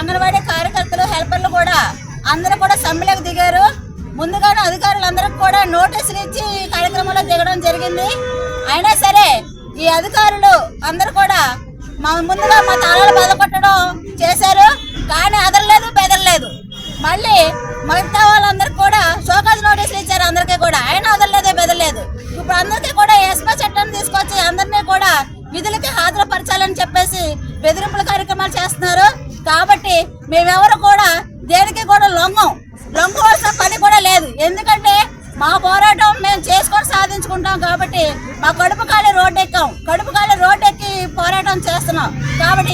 అంగన్వాడీ కార్యకర్తలు హెల్పర్లు కూడా అందరూ కూడా సమ్మెలకు దిగారు. ముందుగానే అధికారులందరికీ కూడా నోటీసులు ఇచ్చి ఈ కార్యక్రమంలో దిగడం జరిగింది. అయినా సరే ఈ అధికారులు అందరూ కూడా ముందుగా మా తాళాలు బెదకొట్టడం చేశారు. కానీ అదరలేదు బెదరలేదు. మళ్ళీ మిగతా వాళ్ళందరికీ కూడా షోకాజ్ నోటీసులు ఇచ్చారు అందరికీ కూడా. అయినా అదరలేదు బెదరలేదు. ఇప్పుడు అందరికీ కూడా ఎస్పా చట్టం తీసుకొచ్చి అందరినీ కూడా విధులకి హాజరుపరచాలని చెప్పేసి బెదిరింపుల కార్యక్రమాలు చేస్తున్నారు. కాబట్టి మేమెవరు కూడా దేనికి కూడా లొంగవలసిన పని కూడా లేదు. ఎందుకంటే మా పోరాటం మేము చేసుకొని సాధించుకుంటాం. కాబట్టి మా కడుపు ఖాళీ రోడ్డు ఎక్కి పోరాటం చేస్తున్నాం. కాబట్టి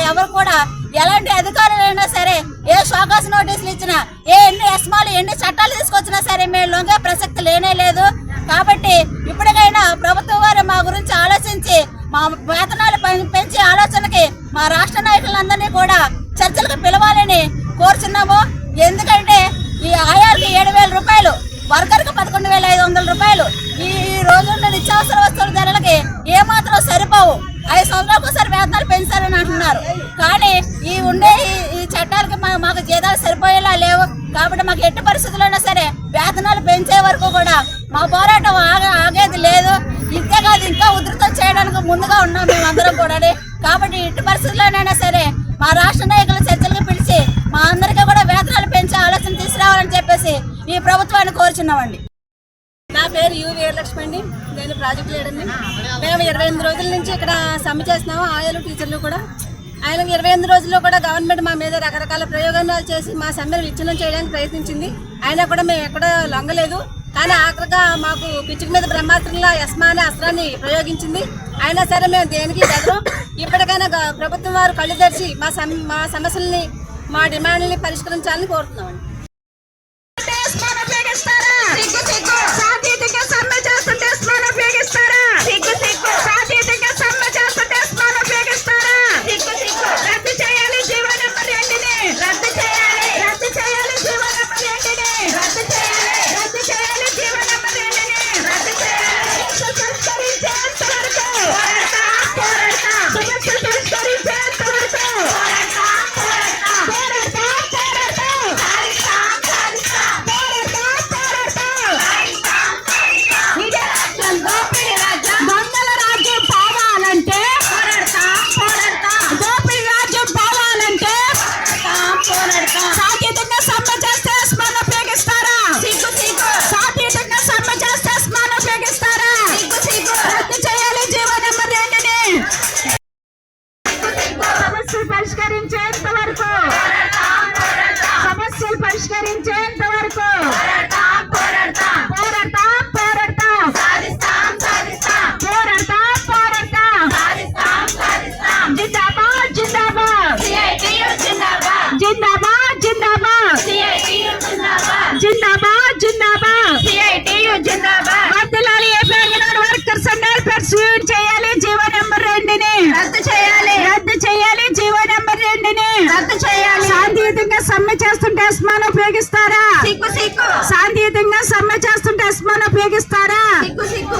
ఎవరు కూడా ఎలాంటి అధికారులైనా సరే ఏ షోకాస్ నోటీసులు ఇచ్చినా ఎన్ని ఎస్మాలు ఎన్ని చట్టాలు తీసుకొచ్చినా సరే మేము లొంగే ప్రసక్తి లేనే లేదు. కాబట్టి ఇప్పటికైనా ప్రభుత్వం వారు మా గురించి ఆలోచించి మా వేతనాలు పెంచే ఆలోచనకి మా రాష్ట్ర నాయకులందరినీ కూడా చర్చలకు పిలవాలని కోరుచున్నాము. ఎందుకంటే ఈ ఆయాలకి 7,000 రూపాయలు, వర్కర్కి 11,500 రూపాయలు ఈ రోజున్న నిత్యావసర వస్తువుల ధరలకి ఏమాత్రం సరిపోవు. 5 సంవత్సరాలకు ఒకసారి వేతనాలు పెంచాలని అంటున్నారు. కానీ ఈ చట్టాలకి మాకు జీతాలు సరిపోయేలా లేవు. కాబట్టి మాకు ఎట్టి పరిస్థితుల్లోనా సరే వేతనాలు పెంచే వరకు కూడా మా పోరాటం ఆగేది లేదు. ఇంతేకాదు ఇంకా ఉధృతం చేయడానికి ముందుగా ఉన్నాం మేమందరం కూడా. కాబట్టి ఎట్టి పరిస్థితుల్లోనైనా సరే మా రాష్ట్ర నాయకుల చర్చలకు పిలిచి మా అందరికీ కూడా వేతనాలు పెంచే ఆలోచన తీసుకురావాలని చెప్పేసి ఈ ప్రభుత్వాన్ని కోరుచున్నామండి. నా పేరు యు వీరలక్ష్మి అండి. నేను ప్రాజెక్ట్ లీడర్ని. మేము 28 రోజుల నుంచి ఇక్కడ సమ్మె చేస్తున్నాము. ఆయాలు టీచర్లు కూడా. ఆయన 28 రోజుల్లో కూడా గవర్నమెంట్ మా మీద రకరకాల ప్రయోగాలు చేసి మా సమ్మెను విచ్ఛిన్నం చేయడానికి ప్రయత్నించింది. అయినా కూడా మేము ఎక్కడ లొంగలేదు. కానీ ఆఖరిగా మాకు పిచ్చుక మీద బ్రహ్మాస్త్రంలా ఎస్మా అనే అస్త్రాన్ని ప్రయోగించింది. అయినా సరే మేము దేనికి బెదరం. ఇప్పటికైనా ప్రభుత్వం వారు కళ్ళు తెరిచి మా సమస్యల్ని మా డిమాండ్ని పరిష్కరించాలని కోరుతున్నామండి. పరిష్కరించేంత వరకు వర్కర్స్ అండ్ హెల్పర్స్ చేయాలి. జీవో నెంబర్ 2ని రద్దు చేయాలి. జీవో నెంబర్ 2ని రద్దు చేయాలి. శాంతియుతంగా సమ్మె చేస్తుంటే ఎస్మాను ఉపయోగిస్తారా? శాంతియుతంగా సమ్మె చేస్తుంటే ఎస్మాను ఉపయోగిస్తారా?